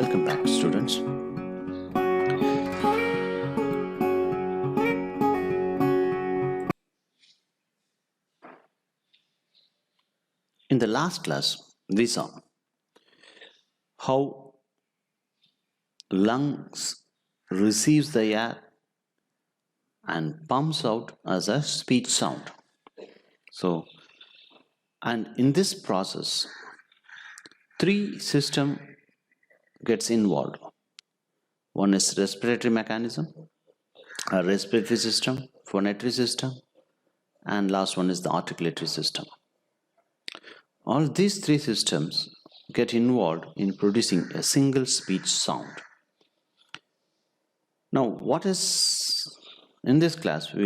Welcome back, students. In the last class, we saw how lungs receives the air and pumps out as a speech sound. And in this process, three systems gets involved. One is respiratory mechanism, a respiratory system, phonatory system, and last one is the articulatory system. All these three systems get involved in producing a single speech sound. Now, in this class, we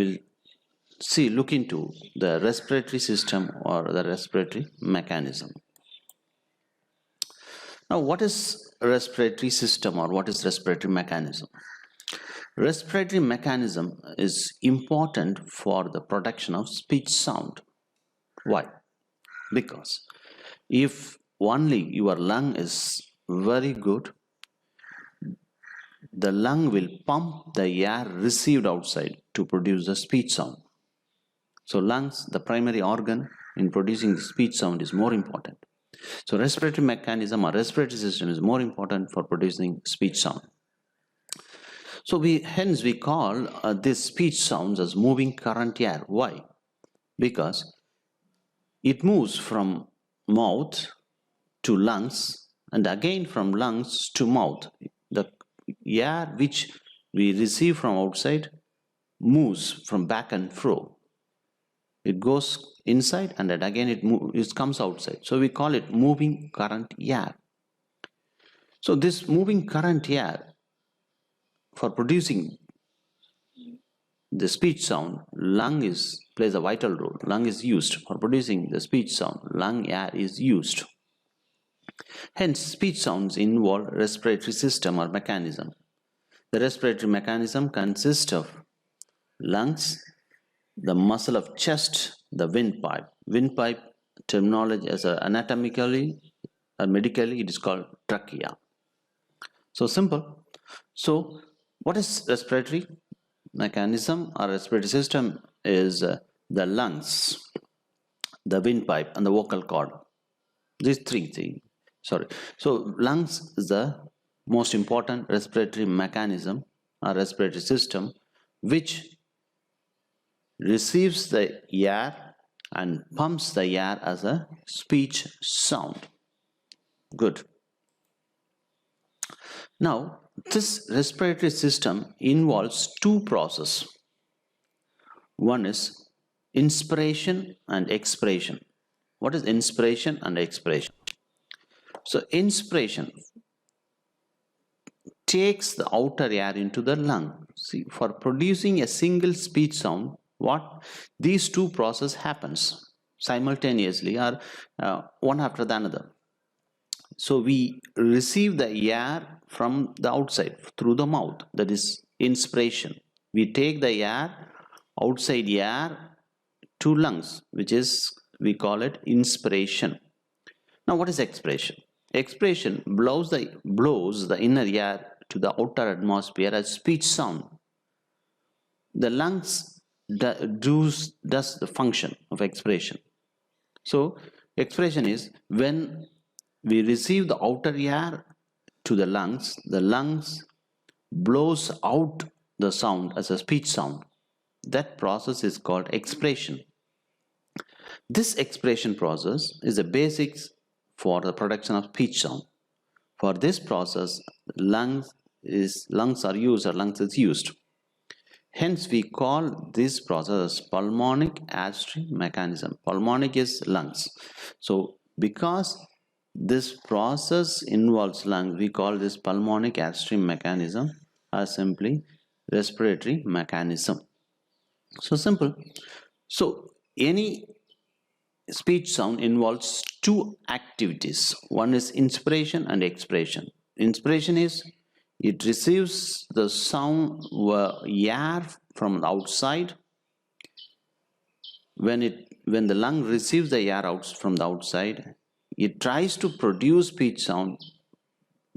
will look into the respiratory system or the respiratory mechanism. Now, what is respiratory system or what is respiratory mechanism? Respiratory mechanism is important for the production of speech sound. Why? Because if only your lung is very good, the lung will pump the air received outside to produce the speech sound. So lungs, the primary organ in producing the speech sound, is more important. So respiratory mechanism or respiratory system is more important for producing speech sound. So hence we call this speech sounds as moving current air. Why? Because it moves from mouth to lungs and again from lungs to mouth. The air which we receive from outside moves from back and fro. It goes inside and then again it comes outside. So we call it moving current air. So this moving current air, for producing the speech sound, lung plays a vital role. Lung is used for producing the speech sound. Lung air is used. Hence, speech sounds involve respiratory system or mechanism. The respiratory mechanism consists of lungs, the muscle of chest, the windpipe. Windpipe terminology as anatomically or medically it is called trachea. So simple. So what is respiratory mechanism or respiratory system? Is the lungs, the windpipe and the vocal cord. These three things. So lungs is the most important respiratory mechanism or respiratory system which receives the air and pumps the air as a speech sound. Good. Now, this respiratory system involves two processes. One is inspiration and expiration. What is inspiration and expiration? So, inspiration takes the outer air into the lung. See, for producing a single speech sound, these two processes happens simultaneously or one after the another. So we receive the air from the outside through the mouth, that is inspiration. We take the air, outside air to lungs, which is, we call it inspiration. Now what is expiration? Expiration blows the inner air to the outer atmosphere as speech sound. The lungs does the function of expiration. So expiration is when we receive the outer air to the lungs blows out the sound as a speech sound. That process is called expiration. This expiration process is the basics for the production of speech sound. For this process, lungs is used. Hence, we call this process pulmonic airstream mechanism. Pulmonic is lungs. So, because this process involves lungs, we call this pulmonic airstream mechanism as simply respiratory mechanism. So simple. So any speech sound involves two activities. One is inspiration and expiration. Inspiration is it receives the sound air from the outside. When the lung receives the air from the outside, it tries to produce speech sound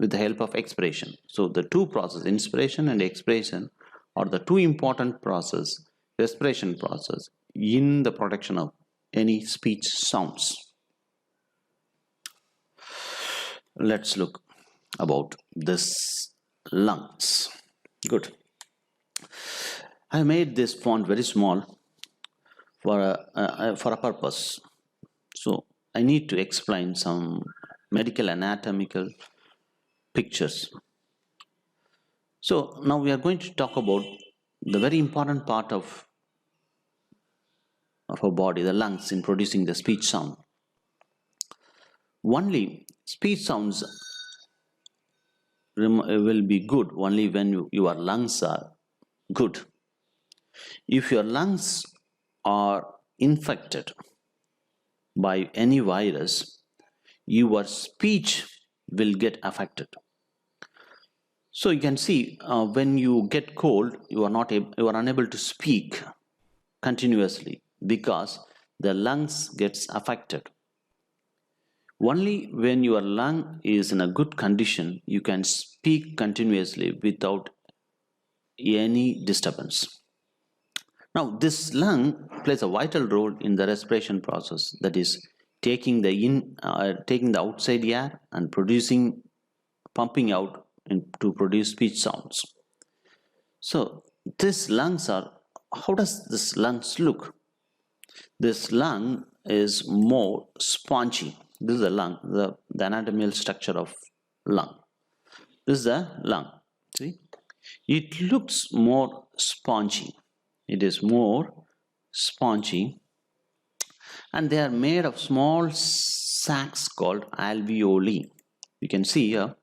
with the help of expiration. So the two processes, inspiration and expiration, are the two important process, respiration process, in the production of any speech sounds. Let's look about this lungs. Good. I made this font very small for a purpose. So I need to explain some medical anatomical pictures. So now we are going to talk about the very important part of our body, the lungs, in producing the speech sound. Only speech sounds will be good only when your lungs are good. If your lungs are infected by any virus, your speech will get affected. So you can see when you get cold, you are unable to speak continuously because the lungs gets affected. Only when your lung is in a good condition, you can speak continuously without any disturbance. Now, this lung plays a vital role in the respiration process, that is, taking the outside air and pumping out to produce speech sounds. So, how does this lungs look? This lung is more spongy. This is the lung, the anatomical structure of lung. This is the lung. See, it looks more spongy. It is more spongy, and they are made of small sacs called alveoli. You can see here,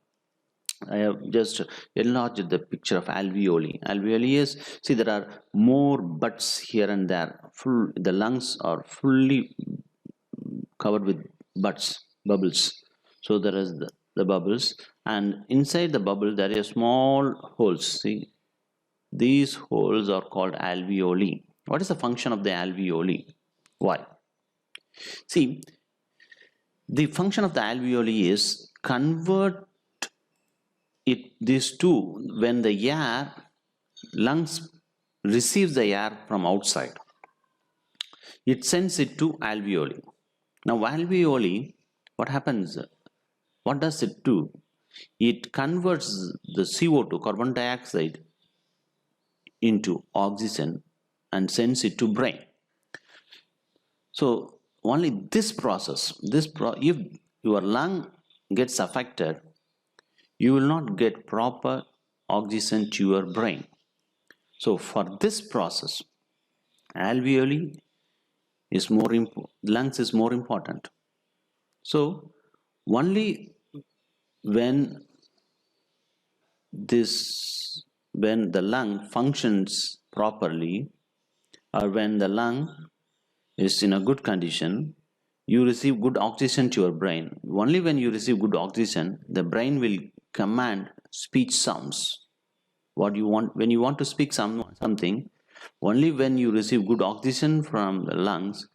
I have just enlarged the picture of alveoli. Alveoli is, see, there are more buds here and there. The lungs are fully covered with bubbles. So there is the bubbles, and inside the bubble there are small holes. See, these holes are called alveoli. What is the function of the alveoli? Why? See, the function of the alveoli is convert these two, when the lungs receives the air from outside, it sends it to alveoli. Now alveoli, what happens? What does it do? It converts the CO2, carbon dioxide, into oxygen and sends it to brain. So only this process, if your lung gets affected, you will not get proper oxygen to your brain. So for this process, alveoli is more important, lungs is more important. So only when the lung functions properly, or when the lung is in a good condition, you receive good oxygen to your brain. Only when you receive good oxygen, the brain will command speech sounds. What you want, when you want to speak something, only when you receive good oxygen from the lungs,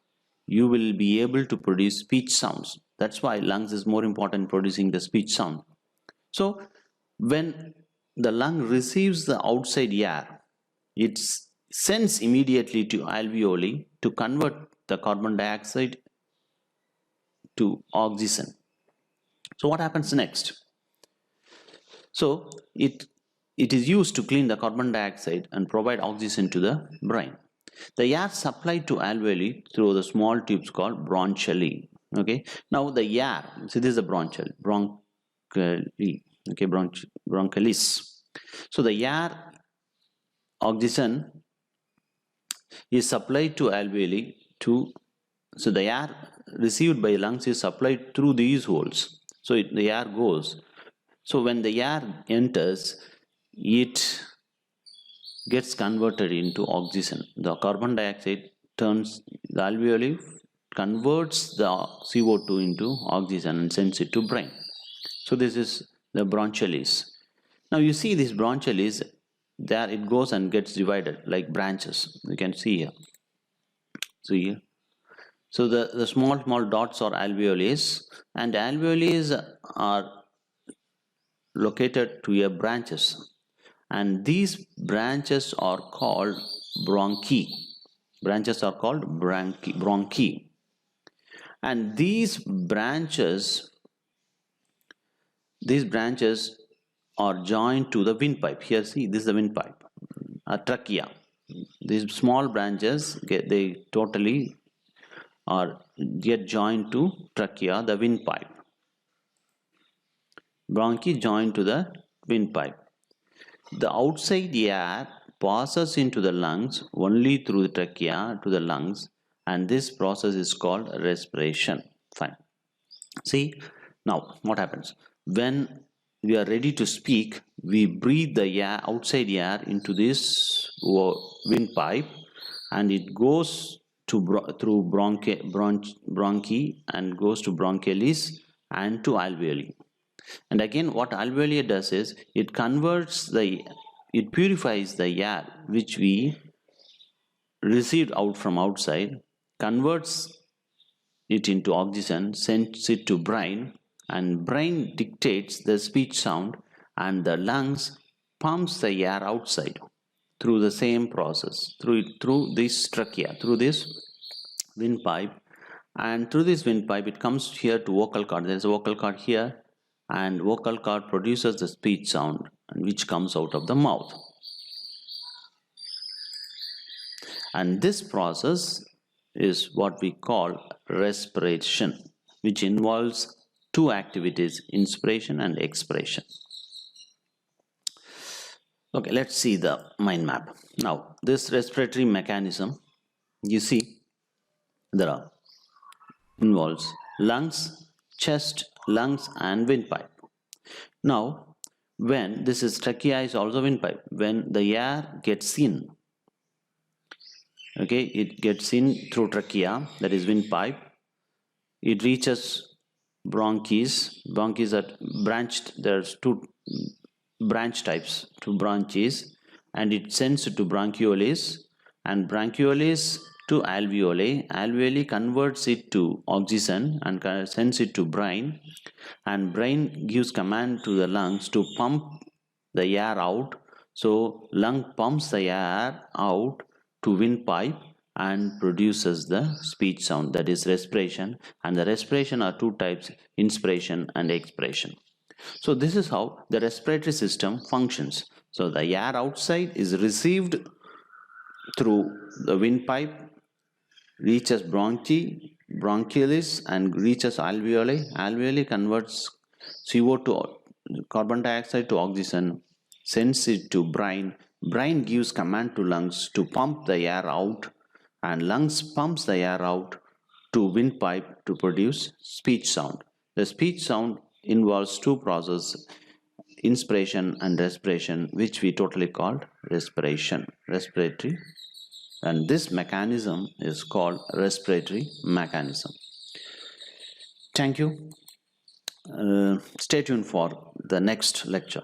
you will be able to produce speech sounds. That's why lungs is more important in producing the speech sound. So when the lung receives the outside air, it sends immediately to alveoli to convert the carbon dioxide to oxygen. So what happens next? So it is used to clean the carbon dioxide and provide oxygen to the brain. The air supplied to alveoli through the small tubes called bronchioli. Okay, now the air, so this is the bronchioli, okay, bronchialis. So the air, oxygen, is supplied to alveoli so the air received by lungs is supplied through these holes. So the air goes. So when the air enters, it gets converted into oxygen. The carbon dioxide the alveoli converts the CO2 into oxygen and sends it to brain. So this is the bronchialis. Now you see this bronchialis, there it goes and gets divided like branches. You can see here. See here. So the small dots are alveolis, and alveolis are located to your branches, and these branches are called bronchi. Branches are called bronchi. And these branches are joined to the windpipe. Here, see, this is the windpipe, a trachea. These small branches they totally get joined to trachea, the windpipe. Bronchi joined to the windpipe. The outside air passes into the lungs only through the trachea to the lungs, and this process is called respiration. Fine. See, now what happens? When we are ready to speak, we breathe the air, outside air, into this windpipe, and it goes through bronchi and goes to bronchialis and to alveoli. And again, what alveoli does is it purifies the air which we received out from outside, converts it into oxygen, sends it to brain, and brain dictates the speech sound, and the lungs pumps the air outside through the same process, through this trachea, through this windpipe, and through this windpipe it comes here to vocal cord. There is a vocal cord here, and vocal cord produces the speech sound, which comes out of the mouth. And this process is what we call respiration, which involves two activities, inspiration and expiration. Okay, let's see the mind map. Now, this respiratory mechanism, you see, involves lungs, chest, lungs, and windpipe. Now, when this is trachea is also windpipe, when the air gets in, okay, it gets in through trachea, that is windpipe, it reaches bronchis. Bronchis are branched. There's two branch types, two branches, and it sends it to bronchioles, and bronchioles to alveoli. Alveoli converts it to oxygen and sends it to brain, and brain gives command to the lungs to pump the air out. So lung pumps the air out to windpipe and produces the speech sound, that is respiration. And the respiration are two types, inspiration and expiration. So this is how the respiratory system functions. So the air outside is received through the windpipe, reaches bronchialis and reaches alveoli. Alveoli converts CO2, carbon dioxide, to oxygen, sends it to brain. Brain gives command to lungs to pump the air out, and lungs pumps the air out to windpipe to produce speech sound. The speech sound involves two processes, inspiration and respiration, which we totally called respiratory, and this mechanism is called respiratory mechanism. Thank you. Stay tuned for the next lecture.